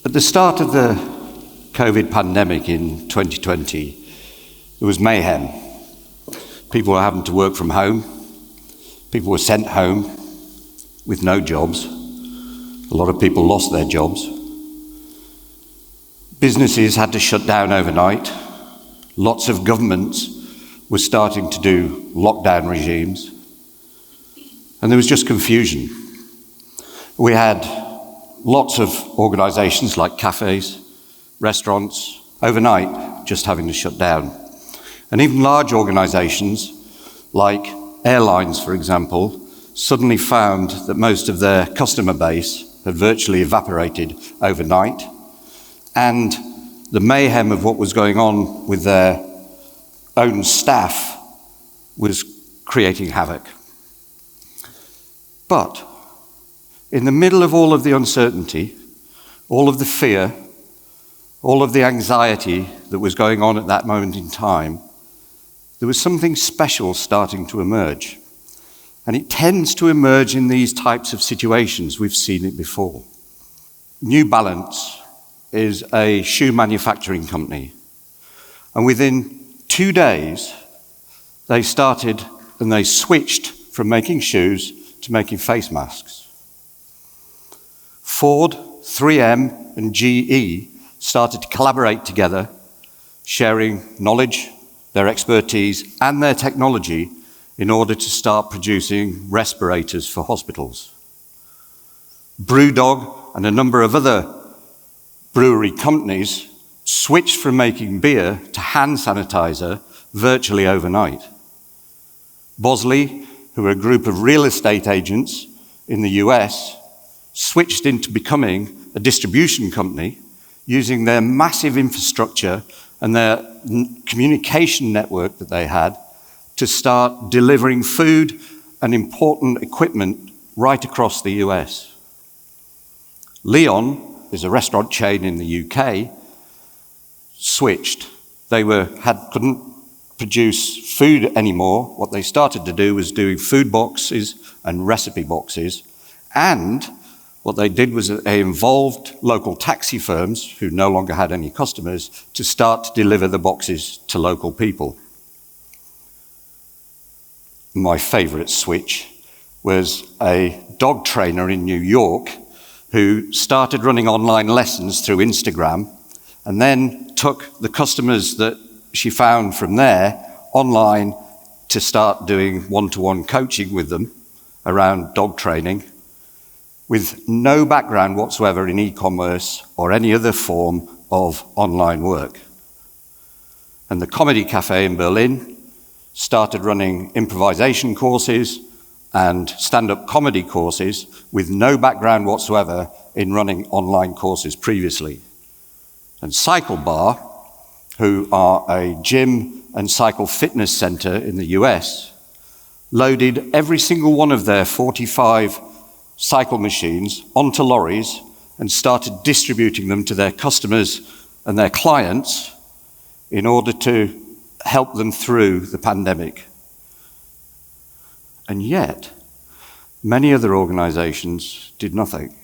At the start of the COVID pandemic in 2020, there was mayhem. People were having to work from home. People were sent home with no jobs. A lot of people lost their jobs. Businesses had to shut down overnight. Lots of governments were starting to do lockdown regimes. And there was just confusion. We had lots of organisations like cafes, restaurants, overnight just having to shut down. And even large organisations like airlines, for example, suddenly found that most of their customer base had virtually evaporated overnight, and the mayhem of what was going on with their own staff was creating havoc. But in the middle of all of the uncertainty, all of the fear, all of the anxiety that was going on at that moment in time, there was something special starting to emerge. And it tends to emerge in these types of situations. We've seen it before. New Balance is a shoe manufacturing company. And within 2 days, they started and they switched from making shoes to making face masks. Ford, 3M, and GE started to collaborate together, sharing knowledge, their expertise, and their technology in order to start producing respirators for hospitals. BrewDog and a number of other brewery companies switched from making beer to hand sanitizer virtually overnight. Bosley, who are a group of real estate agents in the US, switched into becoming a distribution company using their massive infrastructure and their communication network that they had to start delivering food and important equipment right across the US. Leon is a restaurant chain in the UK, switched. They couldn't produce food anymore. What they started to do was doing food boxes and recipe boxes. And what they did was they involved local taxi firms, who no longer had any customers, to start to deliver the boxes to local people. My favourite switch was a dog trainer in New York who started running online lessons through Instagram and then took the customers that she found from there online to start doing one-to-one coaching with them around dog training, with no background whatsoever in e-commerce or any other form of online work. And the Comedy Cafe in Berlin started running improvisation courses and stand-up comedy courses with no background whatsoever in running online courses previously. And Cycle Bar, who are a gym and cycle fitness center in the US, loaded every single one of their 45 cycle machines onto lorries and started distributing them to their customers and their clients in order to help them through the pandemic. And yet, many other organizations did nothing.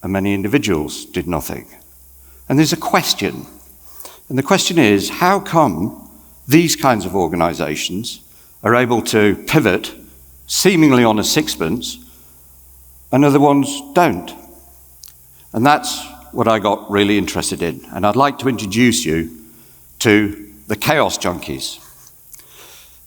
And many individuals did nothing. And there's a question. And the question is, how come these kinds of organizations are able to pivot seemingly on a sixpence, and other ones don't? And that's what I got really interested in. And I'd like to introduce you to the Chaos Junkies.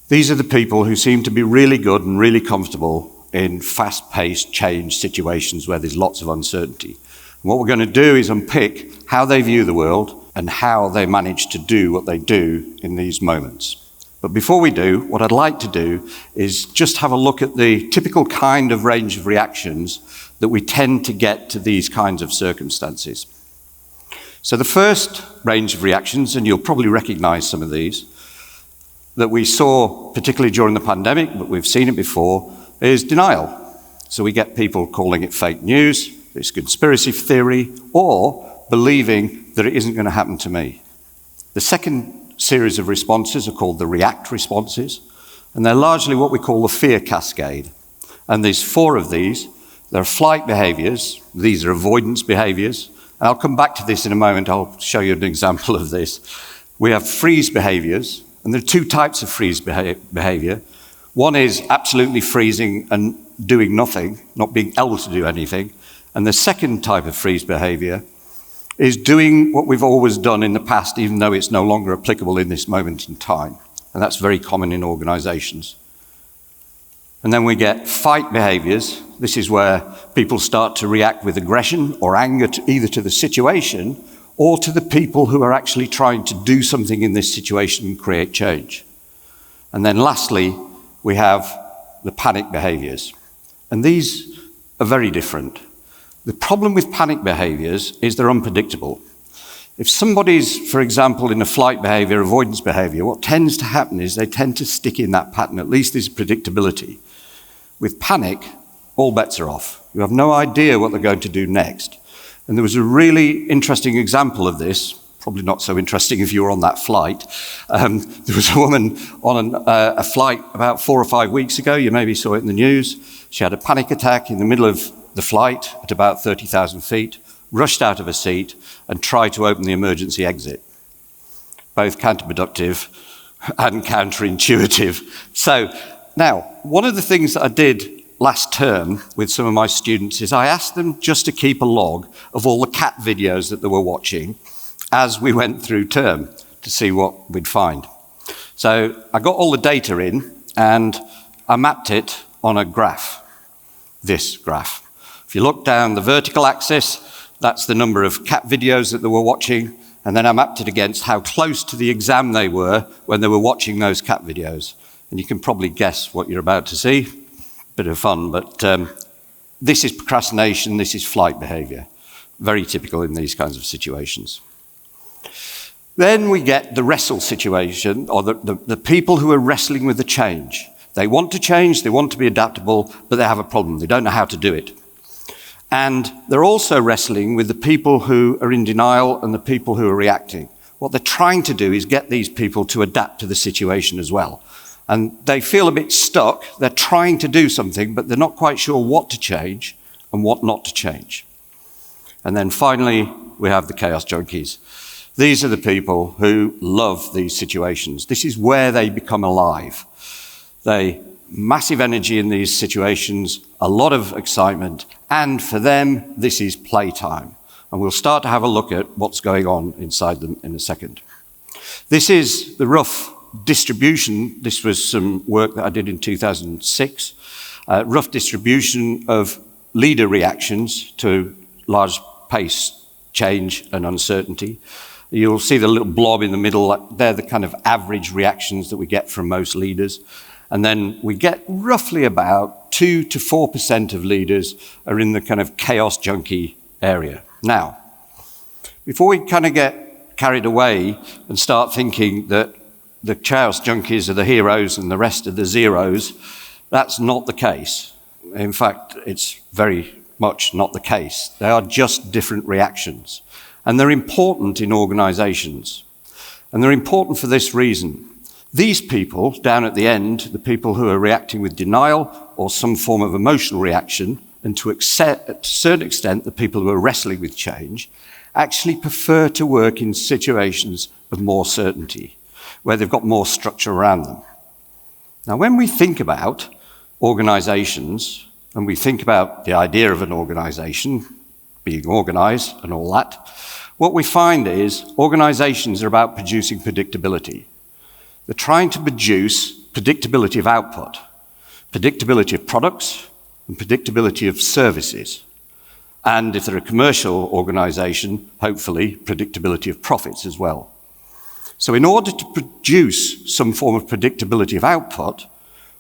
These are the people who seem to be really good and really comfortable in fast-paced change situations where there's lots of uncertainty. And what we're going to do is unpick how they view the world and how they manage to do what they do in these moments. But before we do, what I'd like to do is just have a look at the typical kind of range of reactions that we tend to get to these kinds of circumstances. So the first range of reactions, and you'll probably recognize some of these, that we saw particularly during the pandemic, but we've seen it before, is denial. So we get people calling it fake news, it's conspiracy theory, or believing that it isn't going to happen to me. The second series of responses are called the react responses, and they're largely what we call the fear cascade. And there's 4 of these. There are flight behaviors. These are avoidance behaviors. I'll come back to this in a moment. I'll show you an example of this. We have freeze behaviors, and there are two types of freeze behavior. One is absolutely freezing and doing nothing, not being able to do anything. And the second type of freeze behavior is doing what we've always done in the past, even though it's no longer applicable in this moment in time. And that's very common in organizations. And then we get fight behaviors. This is where people start to react with aggression or anger either to the situation or to the people who are actually trying to do something in this situation and create change. And then lastly, we have the panic behaviors. And these are very different. The problem with panic behaviors is they're unpredictable. If somebody's, for example, in a flight behavior, avoidance behavior, what tends to happen is they tend to stick in that pattern. At least there's predictability. With panic, all bets are off. You have no idea what they're going to do next. And there was a really interesting example of this, probably not so interesting if you were on that flight. There was a woman on a flight about 4 or 5 weeks ago. You maybe saw it in the news. She had a panic attack in the middle of the flight at about 30,000 feet, rushed out of her seat and tried to open the emergency exit. Both counterproductive and counterintuitive. So now, one of the things that I did last term with some of my students is I asked them just to keep a log of all the cat videos that they were watching as we went through term to see what we'd find. So I got all the data in and I mapped it on a graph, this graph. If you look down the vertical axis, that's the number of cat videos that they were watching, and then I mapped it against how close to the exam they were when they were watching those cat videos. And you can probably guess what you're about to see. Bit of fun, but this is procrastination, this is flight behavior. Very typical in these kinds of situations. Then we get the wrestle situation, or the people who are wrestling with the change. They want to change, they want to be adaptable, but they have a problem. They don't know how to do it. And they're also wrestling with the people who are in denial and the people who are reacting. What they're trying to do is get these people to adapt to the situation as well. And they feel a bit stuck. They're trying to do something, but they're not quite sure what to change and what not to change. And then finally, we have the Chaos Junkies. These are the people who love these situations. This is where they become alive. They massive energy in these situations, a lot of excitement, and for them, this is playtime. And we'll start to have a look at what's going on inside them in a second. This is the rough distribution. This was some work that I did in 2006. Rough distribution of leader reactions to large pace change and uncertainty. You'll see the little blob in the middle. They're the kind of average reactions that we get from most leaders. And then we get roughly about 2 to 4% of leaders are in the kind of chaos junkie area. Now, before we kind of get carried away and start thinking that the chaos junkies are the heroes and the rest are the zeros, that's not the case. In fact, it's very much not the case. They are just different reactions. And they're important in organizations. And they're important for this reason. These people, down at the end, the people who are reacting with denial or some form of emotional reaction, and to a certain extent, the people who are wrestling with change, actually prefer to work in situations of more certainty, where they've got more structure around them. Now, when we think about organizations, and we think about the idea of an organization, being organized and all that, what we find is organizations are about producing predictability. They're trying to produce predictability of output, predictability of products, and predictability of services. And if they're a commercial organization, hopefully predictability of profits as well. So in order to produce some form of predictability of output,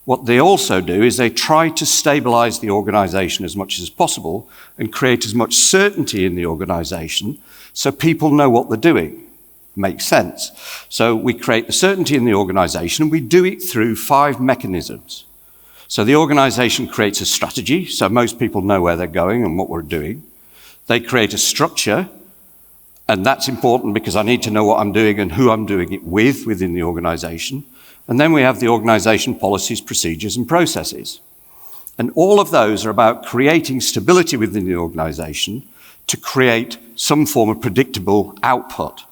what they also do is they try to stabilize the organization as much as possible and create as much certainty in the organization so people know what they're doing. Makes sense. So we create the certainty in the organization, and we do it through 5 mechanisms. So the organization creates a strategy, so most people know where they're going and what we're doing. They create a structure, and that's important because I need to know what I'm doing and who I'm doing it with within the organization. And then we have the organization policies, procedures, and processes. And all of those are about creating stability within the organization to create some form of predictable output.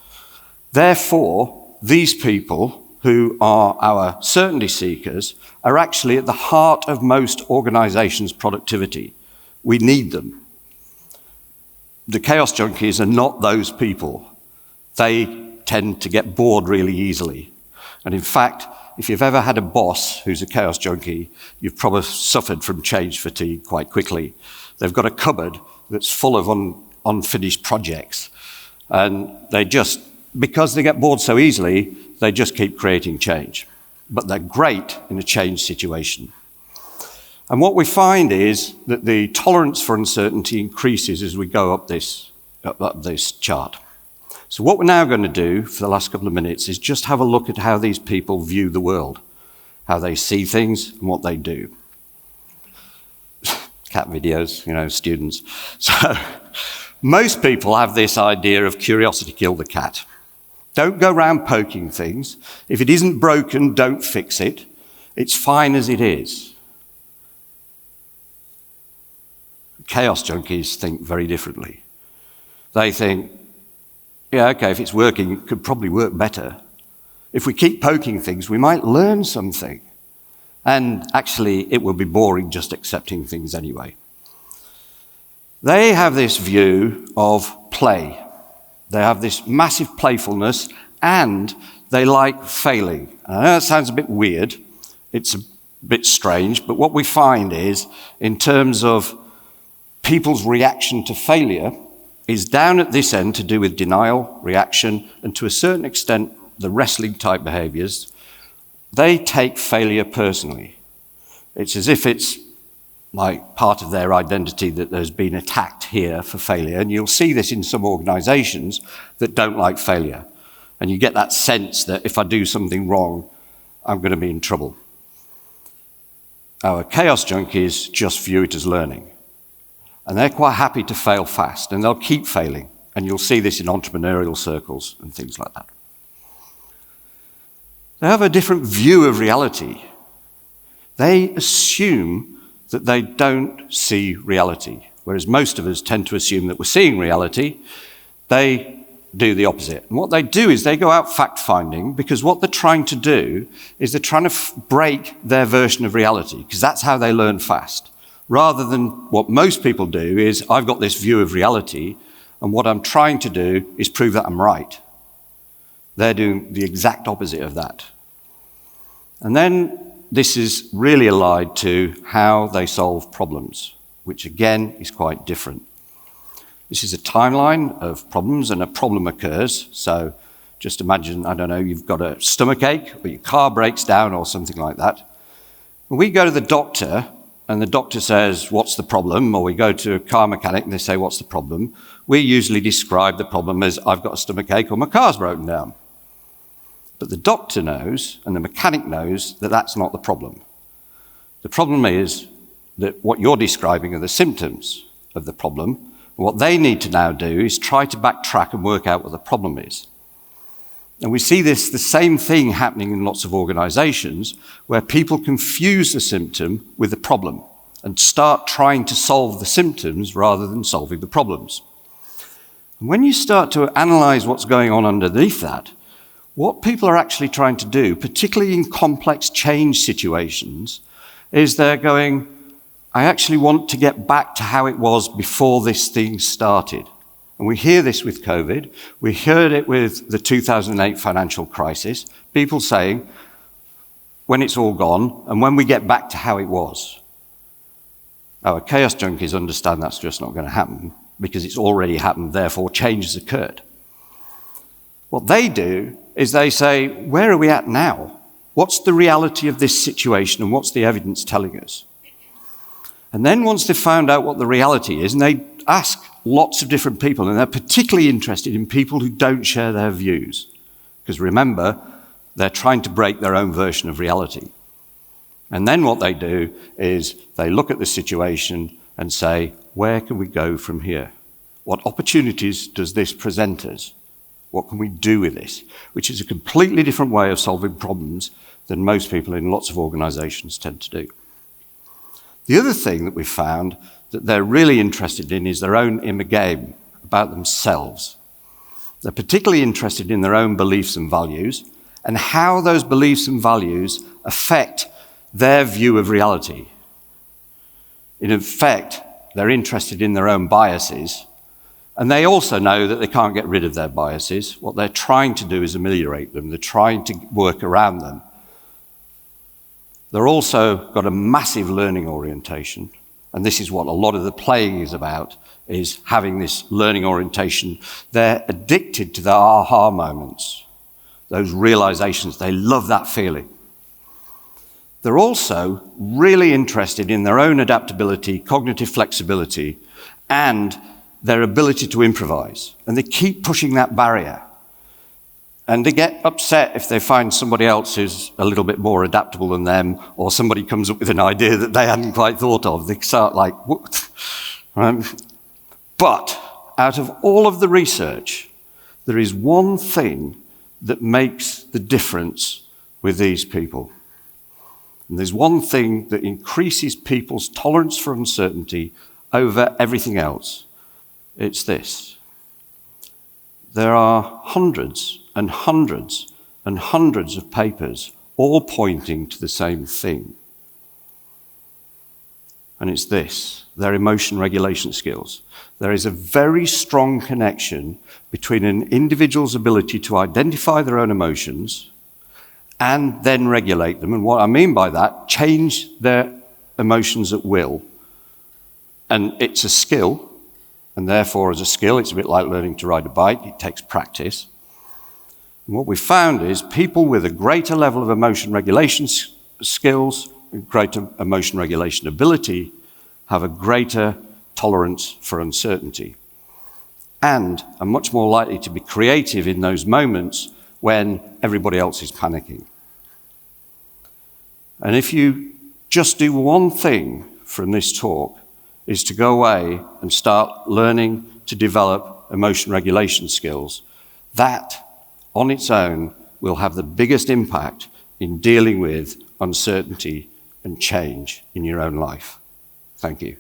Therefore, these people who are our certainty seekers are actually at the heart of most organizations' productivity. We need them. The Chaos Junkies are not those people. They tend to get bored really easily. And in fact, if you've ever had a boss who's a Chaos Junkie, you've probably suffered from change fatigue quite quickly. They've got a cupboard that's full of unfinished projects. And they just, because they get bored so easily, they just keep creating change. But they're great in a change situation. And what we find is that the tolerance for uncertainty increases as we go up this chart. So what we're now going to do for the last couple of minutes is just have a look at how these people view the world, how they see things and what they do. Cat videos, students. So most people have this idea of curiosity killed the cat. Don't go around poking things. If it isn't broken, don't fix it. It's fine as it is. Chaos junkies think very differently. They think, yeah, okay, if it's working, it could probably work better. If we keep poking things, we might learn something. And actually, it will be boring just accepting things anyway. They have this view of play. They have this massive playfulness, and they like failing. I know that sounds a bit weird. It's a bit strange, but what we find is, in terms of people's reaction to failure, is down at this end to do with denial, reaction, and to a certain extent, the wrestling type behaviors. They take failure personally. It's as if it's like part of their identity that there's been attacked here for failure. And you'll see this in some organizations that don't like failure. And you get that sense that if I do something wrong, I'm going to be in trouble. Our chaos junkies just view it as learning. And they're quite happy to fail fast, and they'll keep failing. And you'll see this in entrepreneurial circles and things like that. They have a different view of reality. They assume that they don't see reality, whereas most of us tend to assume that we're seeing reality. They do the opposite. And what they do is they go out fact-finding, because what they're trying to do is they're trying to break their version of reality, because that's how they learn fast. Rather than what most people do is, I've got this view of reality, and what I'm trying to do is prove that I'm right. They're doing the exact opposite of that. And then this is really allied to how they solve problems, which again is quite different. This is a timeline of problems, and a problem occurs. So just imagine, I don't know, you've got a stomachache, or your car breaks down or something like that. When we go to the doctor, and the doctor says, what's the problem? Or we go to a car mechanic and they say, what's the problem? We usually describe the problem as, I've got a stomachache or my car's broken down. But the doctor knows, and the mechanic knows, that that's not the problem. The problem is that what you're describing are the symptoms of the problem. And what they need to now do is try to backtrack and work out what the problem is. And we see the same thing happening in lots of organizations, where people confuse the symptom with the problem and start trying to solve the symptoms rather than solving the problems. And when you start to analyze what's going on underneath that, what people are actually trying to do, particularly in complex change situations, is they're going, I actually want to get back to how it was before this thing started. And we hear this with COVID. We heard it with the 2008 financial crisis. People saying, when it's all gone, and when we get back to how it was. Our chaos junkies understand that's just not going to happen, because it's already happened, therefore change has occurred. What they do is they say, where are we at now? What's the reality of this situation, and what's the evidence telling us? And then once they've found out what the reality is, and they ask lots of different people, and they're particularly interested in people who don't share their views. Because remember, they're trying to break their own version of reality. And then what they do is they look at the situation and say, where can we go from here? What opportunities does this present us? What can we do with this? Which is a completely different way of solving problems than most people in lots of organizations tend to do. The other thing that we've found that they're really interested in is their own inner game, about themselves. They're particularly interested in their own beliefs and values and how those beliefs and values affect their view of reality. In effect, they're interested in their own biases, and they also know that they can't get rid of their biases. What they're trying to do is ameliorate them. They're trying to work around them. They're also got a massive learning orientation, and this is what a lot of the playing is about, is having this learning orientation. They're addicted to the aha moments, those realizations. They love that feeling. They're also really interested in their own adaptability, cognitive flexibility, and their ability to improvise. And they keep pushing that barrier. And they get upset if they find somebody else who's a little bit more adaptable than them, or somebody comes up with an idea that they hadn't quite thought of. They start like, what? But out of all of the research, there is one thing that makes the difference with these people. And there's one thing that increases people's tolerance for uncertainty over everything else. It's this. There are hundreds and hundreds and hundreds of papers all pointing to the same thing. And it's this, their emotion regulation skills. There is a very strong connection between an individual's ability to identify their own emotions and then regulate them. And what I mean by that, change their emotions at will. And it's a skill, and therefore as a skill, it's a bit like learning to ride a bike. It takes practice. And what we found is people with a greater level of emotion regulation skills, greater emotion regulation ability, have a greater tolerance for uncertainty and are much more likely to be creative in those moments when everybody else is panicking. And if you just do one thing from this talk, is to go away and start learning to develop emotion regulation skills, that on its own will have the biggest impact in dealing with uncertainty and change in your own life. Thank you.